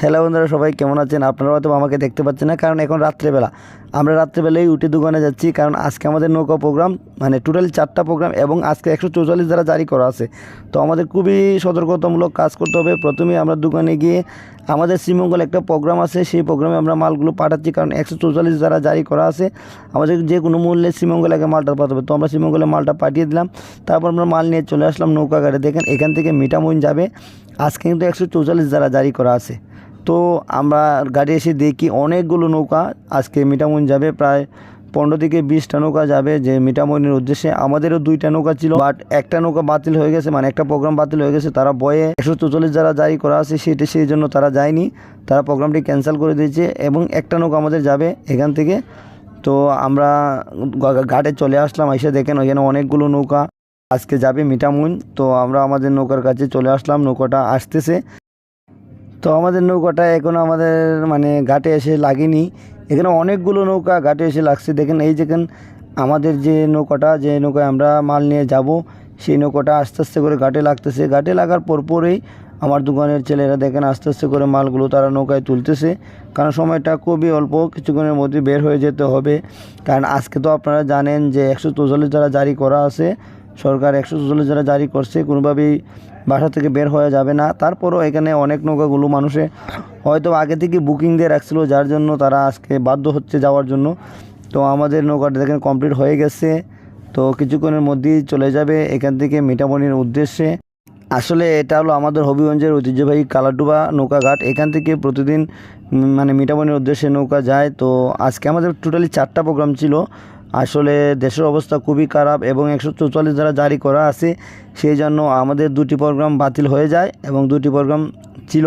Hello বন্ধুরা, সবাই কেমন আছেন? আপনারা হয়তো আমাকে দেখতে পাচ্ছেন না, কারণ এখন রাত্রেবেলা। আমরা রাত্রেবেলায় উঠে দোকানে যাচ্ছি, কারণ আজকে আমাদের নৌকা প্রোগ্রাম, মানে টোটাল 4টা প্রোগ্রাম, এবং আজকে 144 দ্বারা জারি করা আছে। তো আমাদের খুবই সতর্কতামূলক কাজ করতে হবে। প্রথমেই আমরা দোকানে গিয়ে আমাদের শ্রীমঙ্গল একটা প্রোগ্রাম আছে, সেই প্রোগ্রামে আমরা মালগুলো পাঠাচ্ছি, কারণ 144 দ্বারা জারি করা আছে। আমাদের যে কোনো মূল্যে শ্রীমঙ্গলে আগে মালটা পাঠাবে, তো আমরা শ্রীমঙ্গলে মালটা পাঠিয়ে দিলাম। তারপর আমরা মাল নিয়ে চলে আসলাম নৌকা ঘাটে। দেখেন এখান থেকে মিঠামইন যাবে, আজকে কিন্তু 144 দ্বারা জারি করা আছে। তো আমরা গাড়ি এসে দেখি অনেকগুলো নৌকা আজকে মিঠামইন যাবে, প্রায় 15 থেকে 20টা নৌকা যাবে যে মিঠামইনের উদ্দেশ্যে। আমাদেরও 2টা নৌকা ছিল, বাট একটা নৌকা বাতিল হয়ে গেছে, মানে একটা প্রোগ্রাম বাতিল হয়ে গেছে। তারা বয়ে 144 যারা জারি করা আছে সেই জন্য তারা যায়নি, তারা প্রোগ্রামটি ক্যান্সেল করে দিয়েছে। এবং একটা নৌকা আমাদের যাবে এখান থেকে। তো আমরা ঘাটে চলে আসলাম, এসে দেখেন ওইখানে অনেকগুলো নৌকা আজকে যাবে মিঠামইন। তো আমরা আমাদের নৌকার কাছে চলে আসলাম, নৌকাটা আসতেছে। তো আমাদের নৌকাটা এখনও আমাদের মানে ঘাটে এসে লাগেনি। এখানে অনেকগুলো নৌকা ঘাটে এসে লাগছে। দেখেন এই দেখেন আমাদের যে নৌকাটা, যে নৌকায় আমরা মাল নিয়ে যাব, সেই নৌকাটা আস্তে আস্তে করে ঘাটে লাগতেছে। ঘাটে লাগার পরপরেই আমার দোকানের ছেলেরা দেখেন আস্তে আস্তে করে মালগুলো তারা নৌকায় তুলতেছে, কারণ সময়টা খুবই অল্প, কিছুক্ষণের মধ্যে বের হয়ে যেতে হবে। কারণ আজকে তো আপনারা জানেন যে 144 দ্বারা জারি করা আছে, সরকার 144 দ্বারা জারি করছে, কোনোভাবেই বাসা থেকে বের হয়ে যাবে না। তারপরও এখানে অনেক নৌকাগুলো মানুষে হয়তো আগে থেকে বুকিং দিয়ে রাখছিল, যার জন্য তারা আজকে বাধ্য হচ্ছে যাওয়ার জন্য। তো আমাদের নৌকাটা দেখেন কমপ্লিট হয়ে গেছে, তো কিছুক্ষণের মধ্যেই চলে যাবে এখান থেকে মিঠামইনের উদ্দেশ্যে। আসলে এটা হলো আমাদের হবিগঞ্জের ঐতিহ্যবাহী কালাডুবা নৌকা ঘাট। এখান থেকে প্রতিদিন মানে মিঠামইনের উদ্দেশ্যে নৌকা যায়। তো আজকে আমাদের টোটালি 4টা প্রোগ্রাম ছিল। আসলে দেশের অবস্থা খুবই খারাপ এবং 144 দ্বারা জারি করা আছে, সেই জন্য আমাদের 2টি প্রোগ্রাম বাতিল হয়ে যায় এবং 2টি প্রোগ্রাম ছিল।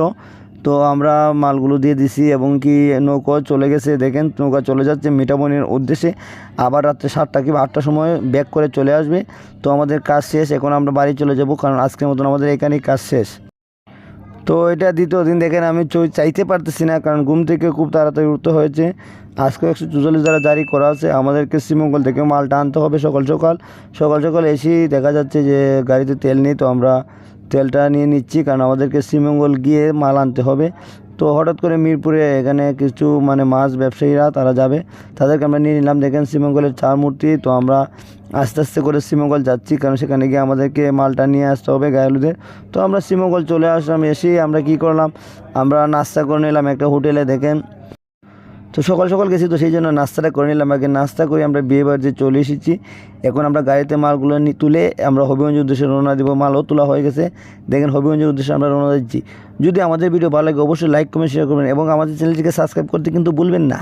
তো আমরা মালগুলো দিয়ে দিছি এবং কি নৌকা চলে গেছে। দেখেন নৌকা চলে যাচ্ছে মিঠামইনের উদ্দেশ্যে, আবার রাত্রে 7টা কিংবা 8টার সময় ব্যাক করে চলে আসবে। তো আমাদের কাজ শেষ, এখন আমরা বাড়ি চলে যাব, কারণ আজকের মতন আমাদের এখানেই কাজ শেষ। তো এটা দ্বিতীয় দিন। দেখেন আমি চাইতে পারতেছি না, কারণ ঘুম থেকে খুব তাড়াতাড়ি উঠতে হয়েছে। আজকে 144 দ্বারা জারি করা আছে, আমাদেরকে শ্রীমঙ্গল থেকে মালটা আনতে হবে সকাল সকাল এসেই দেখা যাচ্ছে যে গাড়িতে তেল নেই। তো আমরা তেলটা নিয়ে নিচ্ছি, কারণ আমাদেরকে শ্রীমঙ্গল গিয়ে মাল আনতে হবে। তো হঠাৎ করে মিরপুরে এখানে কিছু মানে মাছ ব্যবসায়ীরা তারা যাবে, তাদেরকে আমরা নিয়ে নিলাম। দেখেন শ্রীমঙ্গলের 4 মূর্তি। তো আমরা আস্তে আস্তে করে শ্রীমঙ্গল যাচ্ছি, কারণ সেখানে গিয়ে আমাদেরকে মালটা নিয়ে আসতে হবে গায়েলুদের। তো আমরা শ্রীমঙ্গল চলে আসলাম। এসেই আমরা কি করলাম, আমরা নাস্তা করে নিলাম একটা হোটেলে। দেখেন তো সকাল গেছি, তো সেই জন্য নাস্তাটা করে নিলাম। আগে নাস্তা করে আমরা বিয়ে বাড়িতে চলে এসেছি। এখন আমরা গাড়িতে মালগুলো তুলে আমরা হবিগঞ্জের উদ্দেশ্যে রওনা দিব। মালও তোলা হয়ে গেছে, দেখেন হবিগঞ্জের উদ্দেশ্যে আমরা রওনা দিচ্ছি। যদি আমাদের ভিডিও ভালো লাগে অবশ্যই লাইক কমেন্ট শেয়ার করবেন এবং আমাদের চ্যানেলটিকে সাবস্ক্রাইব করতে কিন্তু ভুলবেন না।